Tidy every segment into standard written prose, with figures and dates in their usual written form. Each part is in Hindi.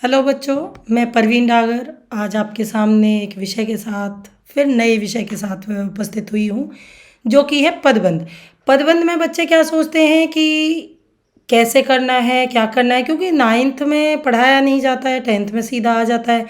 हेलो बच्चों, मैं परवीन डागर आज आपके सामने एक विषय के साथ फिर नए विषय के साथ उपस्थित हुई हूँ, जो कि है पदबंध। पदबंध में बच्चे क्या सोचते हैं कि कैसे करना है, क्या करना है, क्योंकि नाइन्थ में पढ़ाया नहीं जाता है, टेंथ में सीधा आ जाता है।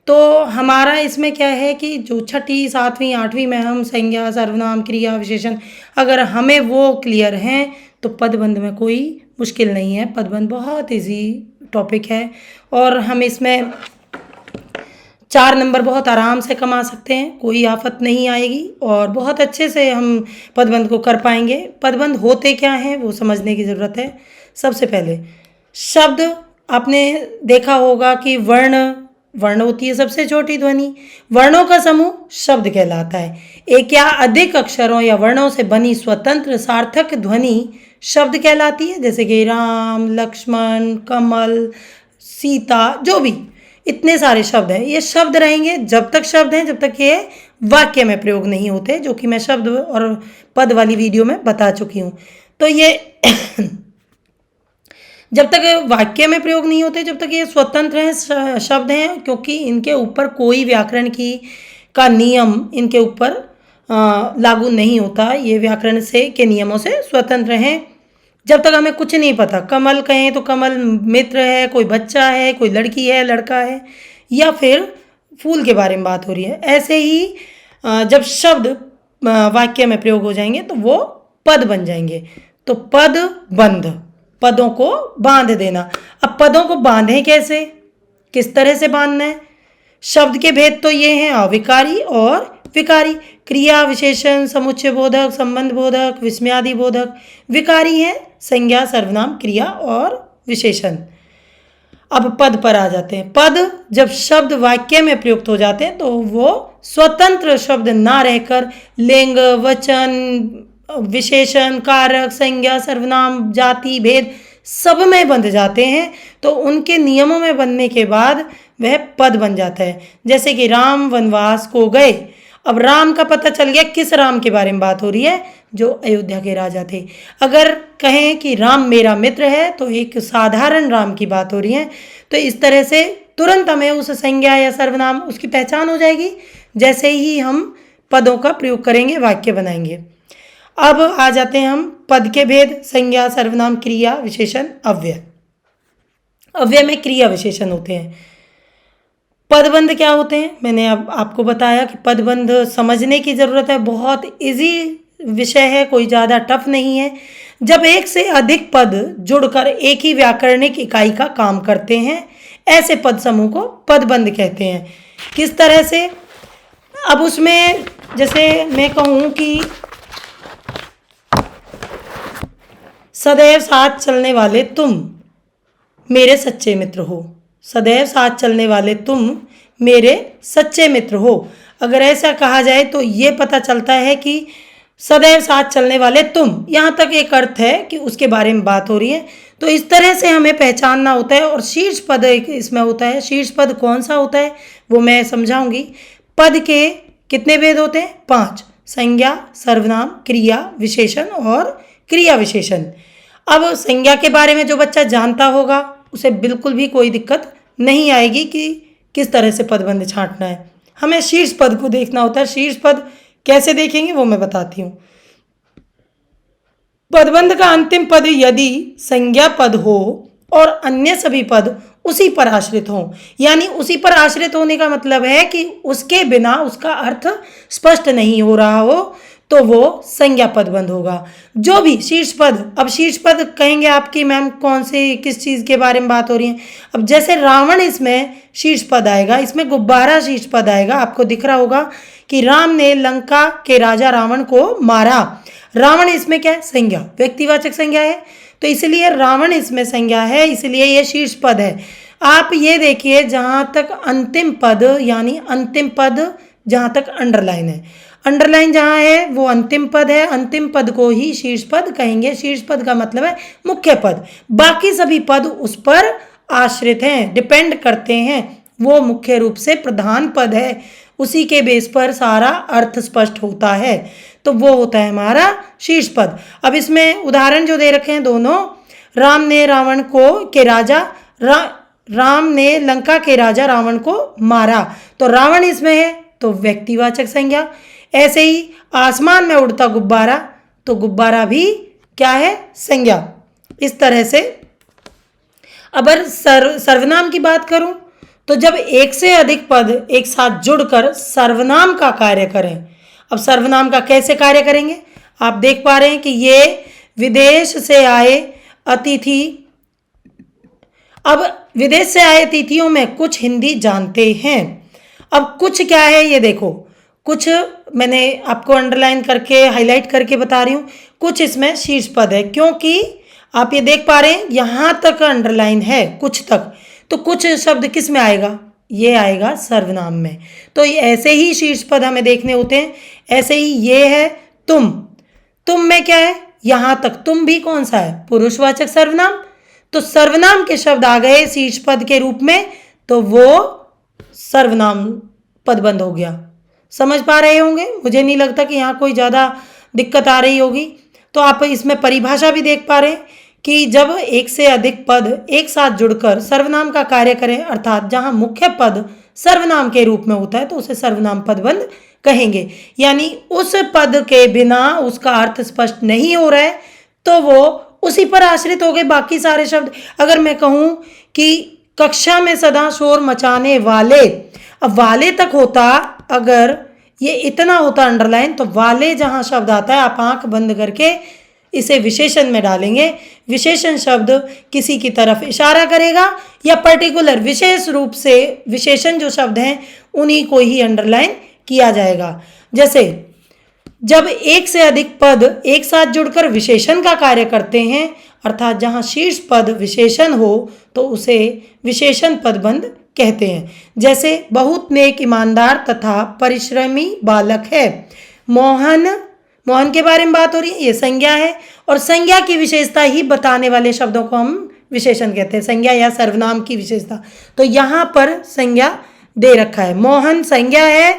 तो हमारा इसमें क्या है कि जो छठी, सातवीं, आठवीं में हम संज्ञा, सर्वनाम, क्रिया, विशेषण अगर हमें वो क्लियर हैं तो पदबंध में कोई मुश्किल नहीं है। पदबंध बहुत इजी टॉपिक है और हम इसमें 4 नंबर बहुत आराम से कमा सकते हैं, कोई आफत नहीं आएगी और बहुत अच्छे से हम पदबंध को कर पाएंगे। पदबंध होते क्या हैं वो समझने की ज़रूरत है। सबसे पहले शब्द, आपने देखा होगा कि वर्ण वर्ण होती है सबसे छोटी ध्वनि। वर्णों का समूह शब्द कहलाता है। एक या अधिक अक्षरों या वर्णों से बनी स्वतंत्र सार्थक ध्वनि शब्द कहलाती है, जैसे कि राम, लक्ष्मण, कमल, सीता, जो भी इतने सारे शब्द हैं, ये शब्द रहेंगे जब तक शब्द हैं, जब तक ये वाक्य में प्रयोग नहीं होते, जो कि मैं शब्द और पद वाली वीडियो में बता चुकी हूँ। तो ये जब तक वाक्य में प्रयोग नहीं होते, जब तक ये स्वतंत्र हैं, शब्द हैं, क्योंकि इनके ऊपर कोई व्याकरण की का नियम इनके ऊपर लागू नहीं होता। ये व्याकरण से के नियमों से स्वतंत्र हैं। जब तक हमें कुछ नहीं पता, कमल कहें तो कमल मित्र है, कोई बच्चा है, कोई लड़की है, लड़का है, या फिर फूल के बारे में बात हो रही है। ऐसे ही जब शब्द वाक्य में प्रयोग हो जाएंगे तो वो पद बन जाएंगे। तो पद बंध, पदों को बांध देना। अब पदों को बांधें कैसे, किस तरह से बांधना है? शब्द के भेद तो ये हैं अविकारी और विकारी। क्रिया, विशेषण, समुच्चय बोधक, संबंध बोधक, विस्मयादि बोधक। विकारी है संज्ञा, सर्वनाम, क्रिया और विशेषण। अब पद पर आ जाते हैं। पद जब शब्द वाक्य में प्रयुक्त हो जाते हैं तो वो स्वतंत्र शब्द ना रहकर लिंग, वचन, विशेषण, कारक, संज्ञा, सर्वनाम, जाति, भेद सब में बंध जाते हैं। तो उनके नियमों में बनने के बाद वह पद बन जाता है। जैसे कि राम वनवास को गए। अब राम का पता चल गया, किस राम के बारे में बात हो रही है? जो अयोध्या के राजा थे। अगर कहें कि राम मेरा मित्र है तो एक साधारण राम की बात हो रही है। तो इस तरह से तुरंत हमें उस संज्ञा या सर्वनाम उसकी पहचान हो जाएगी, जैसे ही हम पदों का प्रयोग करेंगे, वाक्य बनाएंगे। अब आ जाते हैं हम पद के भेद, संज्ञा, सर्वनाम, क्रिया, विशेषण, अव्यय। अव्यय में क्रिया विशेषण होते हैं। पदबंध क्या होते हैं मैंने अब आपको बताया कि पदबंध समझने की ज़रूरत है। बहुत इजी विषय है, कोई ज़्यादा टफ नहीं है। जब एक से अधिक पद जुड़कर एक ही व्याकरणिक इकाई का काम करते हैं, ऐसे पद समूह को पदबंध कहते हैं। किस तरह से? अब उसमें जैसे मैं कहूँ कि सदैव साथ चलने वाले तुम मेरे सच्चे मित्र हो। सदैव साथ चलने वाले तुम मेरे सच्चे मित्र हो। अगर ऐसा कहा जाए तो ये पता चलता है कि सदैव साथ चलने वाले तुम, यहाँ तक एक अर्थ है कि उसके बारे में बात हो रही है। तो इस तरह से हमें पहचानना होता है। और शीर्ष पद एक इसमें होता है। शीर्ष पद कौन सा होता है वो मैं समझाऊंगी। पद के कितने भेद होते हैं? 5। संज्ञा, सर्वनाम, क्रिया, विशेषण और क्रिया विशेषण। अब संज्ञा के बारे में जो बच्चा जानता होगा उसे बिल्कुल भी कोई दिक्कत नहीं आएगी कि किस तरह से पदबंध छांटना है। हमें शीर्ष पद को देखना होता है। शीर्ष पद कैसे देखेंगे वो मैं बताती हूँ। पदबंध का अंतिम पद यदि संज्ञा पद हो और अन्य सभी पद उसी पर आश्रित हों, यानी उसी पर आश्रित होने का मतलब है कि उसके बिना उसका अर्थ स्पष्ट नहीं हो रहा हो, तो वो संज्ञा पदबंध होगा। जो भी शीर्ष पद, अब शीर्ष पद कहेंगे आपकी मैम कौन से, किस चीज़ के बारे में बात हो रही है? अब जैसे रावण, इसमें शीर्ष पद आएगा, इसमें गुब्बारा शीर्ष पद आएगा। आपको दिख रहा होगा कि राम ने लंका के राजा रावण को मारा। रावण इसमें क्या है? संज्ञा, व्यक्तिवाचक संज्ञा है। तो इसलिए रावण इसमें संज्ञा है, इसलिए ये शीर्ष पद है। आप ये देखिए, जहाँ तक अंतिम पद, यानी अंतिम पद जहाँ तक अंडरलाइन है, अंडरलाइन जहाँ है वो अंतिम पद है। अंतिम पद को ही शीर्ष पद कहेंगे। शीर्ष पद का मतलब है मुख्य पद। बाकी सभी पद उस पर आश्रित हैं, डिपेंड करते हैं। वो मुख्य रूप से प्रधान पद है, उसी के बेस पर सारा अर्थ स्पष्ट होता है। तो वो होता है हमारा शीर्ष पद। अब इसमें उदाहरण जो दे रखे हैं दोनों, राम ने रावण को के राजा राम ने लंका के राजा रावण को मारा, तो रावण इसमें है तो व्यक्तिवाचक संज्ञा। ऐसे ही आसमान में उड़ता गुब्बारा, तो गुब्बारा भी क्या है, संज्ञा। इस तरह से अगर सर्वनाम की बात करूं तो जब एक से अधिक पद एक साथ जुड़कर सर्वनाम का कार्य करें। अब सर्वनाम का कैसे कार्य करेंगे, आप देख पा रहे हैं कि ये विदेश से आए अतिथि। अब विदेश से आए अतिथियों में कुछ हिंदी जानते हैं। अब कुछ क्या है ये देखो, कुछ मैंने आपको अंडरलाइन करके हाईलाइट करके बता रही हूँ। कुछ इसमें शीर्ष पद है, क्योंकि आप ये देख पा रहे हैं यहाँ तक अंडरलाइन है कुछ तक, तो कुछ शब्द किस में आएगा, ये आएगा सर्वनाम में। तो ऐसे ही शीर्ष पद हमें देखने होते हैं। ऐसे ही ये है तुम, तुम में क्या है, यहाँ तक तुम भी कौन सा है, पुरुषवाचक सर्वनाम। तो सर्वनाम के शब्द आ गए शीर्ष पद के रूप में, तो वो सर्वनाम पदबंध हो गया। समझ पा रहे होंगे, मुझे नहीं लगता कि यहाँ कोई ज़्यादा दिक्कत आ रही होगी। तो आप इसमें परिभाषा भी देख पा रहे हैं कि जब एक से अधिक पद एक साथ जुड़कर सर्वनाम का कार्य करें, अर्थात जहाँ मुख्य पद सर्वनाम के रूप में होता है तो उसे सर्वनाम पदबंध कहेंगे। यानी उस पद के बिना उसका अर्थ स्पष्ट नहीं हो रहा है तो वो उसी पर आश्रित हो गए बाकी सारे शब्द। अगर मैं कहूँ कि कक्षा में सदा शोर मचाने वाले, अब वाले तक होता, अगर ये इतना होता अंडरलाइन, तो वाले जहाँ शब्द आता है आप आंख बंद करके इसे विशेषण में डालेंगे। विशेषण शब्द किसी की तरफ इशारा करेगा या पर्टिकुलर विशेष रूप से विशेषण जो शब्द हैं उन्हीं को ही अंडरलाइन किया जाएगा। जैसे जब एक से अधिक पद एक साथ जुड़कर विशेषण का कार्य करते हैं, अर्थात जहाँ शीर्ष पद विशेषण हो तो उसे विशेषण पदबंध कहते हैं। जैसे बहुत नेक, ईमानदार तथा परिश्रमी बालक है। मोहन, मोहन के बारे में बात हो रही है, ये संज्ञा है और संज्ञा की विशेषता ही बताने वाले शब्दों को हम विशेषण कहते हैं, संज्ञा या सर्वनाम की विशेषता। तो यहाँ पर संज्ञा दे रखा है, मोहन संज्ञा है,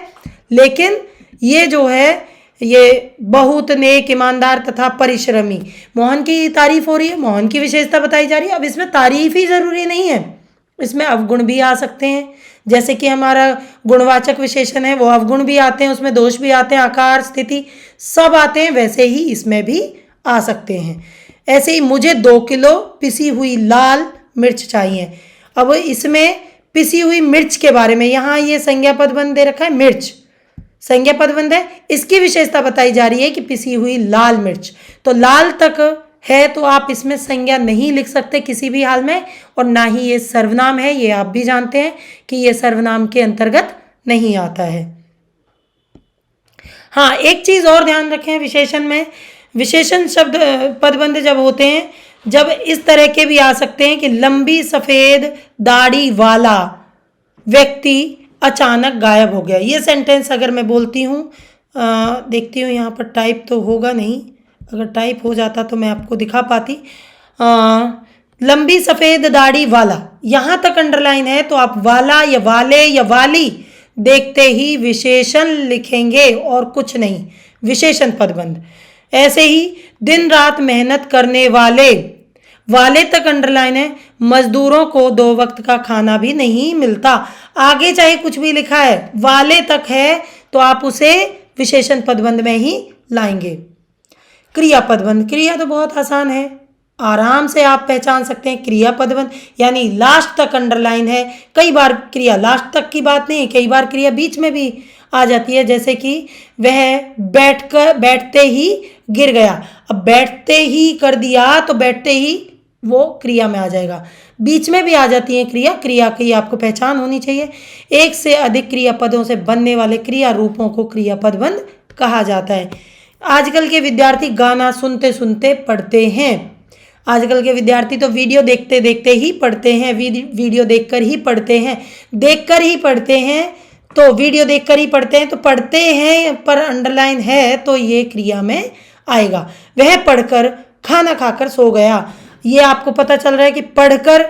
लेकिन ये जो है ये बहुत नेक, ईमानदार तथा परिश्रमी, मोहन की तारीफ हो रही है, मोहन की विशेषता बताई जा रही है। अब इसमें तारीफ ही जरूरी नहीं है, इसमें अवगुण भी आ सकते हैं। जैसे कि हमारा गुणवाचक विशेषण है वो अवगुण भी आते हैं, उसमें दोष भी आते हैं, आकार, स्थिति सब आते हैं, वैसे ही इसमें भी आ सकते हैं। ऐसे ही मुझे 2 किलो पिसी हुई लाल मिर्च चाहिए। अब इसमें पिसी हुई मिर्च के बारे में यहाँ ये संज्ञा पदबंध दे रखा है, मिर्च संज्ञा पदबंध है, इसकी विशेषता बताई जा रही है कि पिसी हुई लाल मिर्च। तो लाल तक है तो आप इसमें संज्ञा नहीं लिख सकते किसी भी हाल में, और ना ही ये सर्वनाम है, ये आप भी जानते हैं कि ये सर्वनाम के अंतर्गत नहीं आता है। हाँ, एक चीज और ध्यान रखें, विशेषण में विशेषण शब्द पदबंध जब होते हैं, जब इस तरह के भी आ सकते हैं कि लंबी सफेद दाढ़ी वाला व्यक्ति अचानक गायब हो गया। ये सेंटेंस अगर मैं बोलती हूँ, देखती हूँ यहाँ पर टाइप तो होगा नहीं, अगर टाइप हो जाता तो मैं आपको दिखा पाती। लंबी सफ़ेद दाढ़ी वाला, यहाँ तक अंडरलाइन है तो आप वाला या वाले या वाली देखते ही विशेषण लिखेंगे और कुछ नहीं, विशेषण पदबंध। ऐसे ही दिन रात मेहनत करने वाले, वाले तक अंडरलाइन है, मजदूरों को 2 वक्त का खाना भी नहीं मिलता। आगे चाहे कुछ भी लिखा है, वाले तक है तो आप उसे विशेषण पदबंध में ही लाएंगे। क्रिया पदबंध, क्रिया तो बहुत आसान है, आराम से आप पहचान सकते हैं। क्रिया पदबंध यानी लास्ट तक अंडरलाइन है। कई बार क्रिया लास्ट तक की बात नहीं, कई बार क्रिया बीच में भी आ जाती है। जैसे कि वह बैठते ही गिर गया, अब बैठते ही कर दिया तो बैठते ही वो क्रिया में आ जाएगा। बीच में भी आ जाती है क्रिया, क्रिया की आपको पहचान होनी चाहिए। एक से अधिक क्रियापदों से बनने वाले क्रिया रूपों को क्रिया पदबंध कहा जाता है। आजकल के विद्यार्थी गाना सुनते सुनते पढ़ते हैं। आजकल के विद्यार्थी तो वीडियो देखते देखते ही पढ़ते हैं, वीडियो देखकर ही पढ़ते हैं, देखकर ही पढ़ते हैं, तो वीडियो देखकर ही पढ़ते हैं, तो पढ़ते हैं पर अंडरलाइन है तो ये क्रिया में आएगा। वह पढ़कर खाना खाकर सो गया, ये आपको पता चल रहा है कि पढ़कर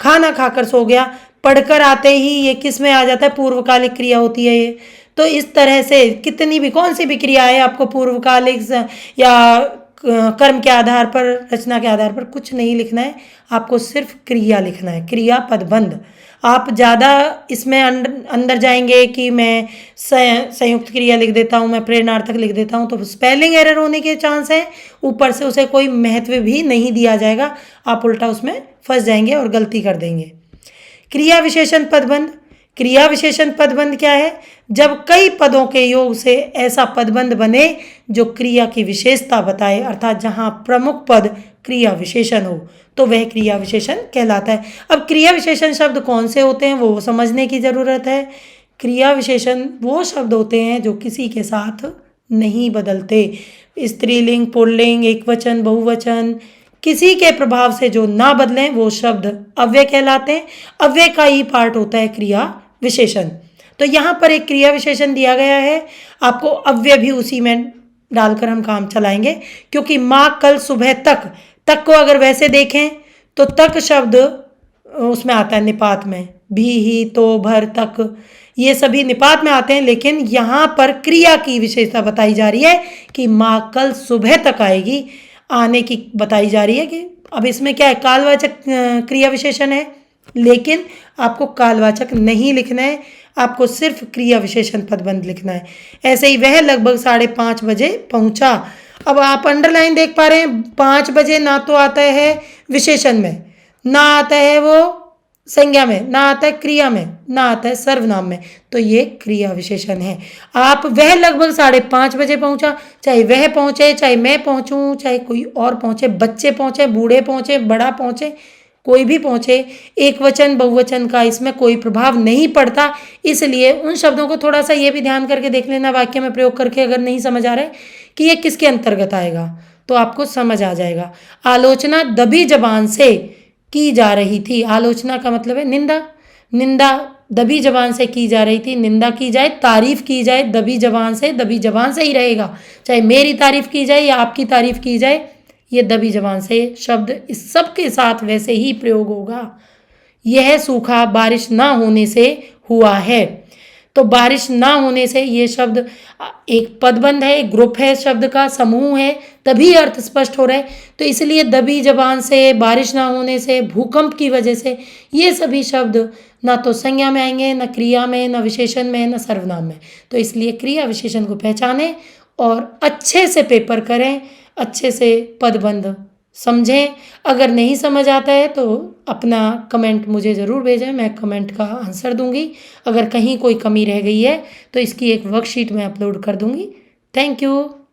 खाना खाकर सो गया, पढ़कर आते ही ये किस में आ जाता है, पूर्वकालिक क्रिया होती है ये। तो इस तरह से कितनी भी, कौन सी भी क्रिया है आपको पूर्वकालिक या कर्म के आधार पर, रचना के आधार पर कुछ नहीं लिखना है, आपको सिर्फ क्रिया लिखना है, क्रिया पदबंध। आप ज़्यादा इसमें अंदर जाएंगे कि मैं संयुक्त क्रिया लिख देता हूँ, मैं प्रेरणार्थक लिख देता हूँ, तो स्पेलिंग एरर होने के चांस है। ऊपर से उसे कोई महत्व भी नहीं दिया जाएगा, आप उल्टा उसमें फंस जाएंगे और गलती कर देंगे। क्रिया विशेषण पदबंध। क्रिया विशेषण पदबंध क्या है? जब कई पदों के योग से ऐसा पदबंध बने जो क्रिया की विशेषता बताए, अर्थात जहां प्रमुख पद क्रिया विशेषण हो, तो वह क्रिया विशेषण कहलाता है। अब क्रिया विशेषण शब्द कौन से होते हैं वो समझने की जरूरत है। क्रिया विशेषण वो शब्द होते हैं जो किसी के साथ नहीं बदलते। स्त्रीलिंग, पुल्लिंग, एकवचन, बहुवचन, किसी के प्रभाव से जो ना बदलें वो शब्द अव्यय कहलाते हैं। अव्यय का ही पार्ट होता है क्रिया विशेषण। तो यहाँ पर एक क्रिया विशेषण दिया गया है, आपको अव्यय भी उसी में डालकर हम काम चलाएंगे, क्योंकि माँ कल सुबह तक, तक को अगर वैसे देखें तो तक शब्द उसमें आता है निपात में, भी, ही, तो, भर, तक, ये सभी निपात में आते हैं। लेकिन यहाँ पर क्रिया की विशेषता बताई जा रही है कि माँ कल सुबह तक आएगी, आने की बताई जा रही है। कि अब इसमें क्या है, कालवाचक क्रिया विशेषण है, लेकिन आपको कालवाचक नहीं लिखना है, आपको सिर्फ क्रिया विशेषण पदबंध लिखना है। ऐसे ही वह लगभग 5:30 बजे पहुंचा। अब आप अंडरलाइन देख पा रहे हैं, 5 बजे ना तो आता है विशेषण में, ना आता है वो संज्ञा में, ना आता है क्रिया में, ना आता है सर्वनाम में, तो ये क्रिया विशेषण है। आप वह लगभग 5:30 बजे पहुंचा, चाहे वह पहुंचे, चाहे मैं पहुंचूं, चाहे कोई और पहुंचे, बच्चे पहुंचे, बूढ़े पहुंचे, बड़ा पहुंचे, कोई भी पहुंचे, एक वचन बहुवचन का इसमें कोई प्रभाव नहीं पड़ता। इसलिए उन शब्दों को थोड़ा सा ये भी ध्यान करके देख लेना वाक्य में प्रयोग करके, अगर नहीं समझ आ रहा है कि ये किसके अंतर्गत आएगा तो आपको समझ आ जाएगा। आलोचना दबी जबान से की जा रही थी। आलोचना का मतलब है निंदा। निंदा दबी जबान से की जा रही थी। निंदा की जाए, तारीफ की जाए दबी जबान से, दबी जबान से ही रहेगा, चाहे मेरी तारीफ की जाए या आपकी तारीफ की जाए, ये दबी जबान से शब्द इस सब के साथ वैसे ही प्रयोग होगा। यह सूखा बारिश ना होने से हुआ है, तो बारिश ना होने से ये शब्द एक पदबंध है, एक ग्रुप है, शब्द का समूह है, तभी अर्थ स्पष्ट हो रहा है। तो इसलिए दबी जबान से, बारिश ना होने से, भूकंप की वजह से, ये सभी शब्द ना तो संज्ञा में आएंगे, ना क्रिया में, ना विशेषण में, ना सर्वनाम में। तो इसलिए क्रिया विशेषण को पहचानें और अच्छे से पेपर करें, अच्छे से पदबंध समझें। अगर नहीं समझ आता है तो अपना कमेंट मुझे ज़रूर भेजें, मैं कमेंट का आंसर दूंगी। अगर कहीं कोई कमी रह गई है तो इसकी एक वर्कशीट मैं अपलोड कर दूंगी। Thank you.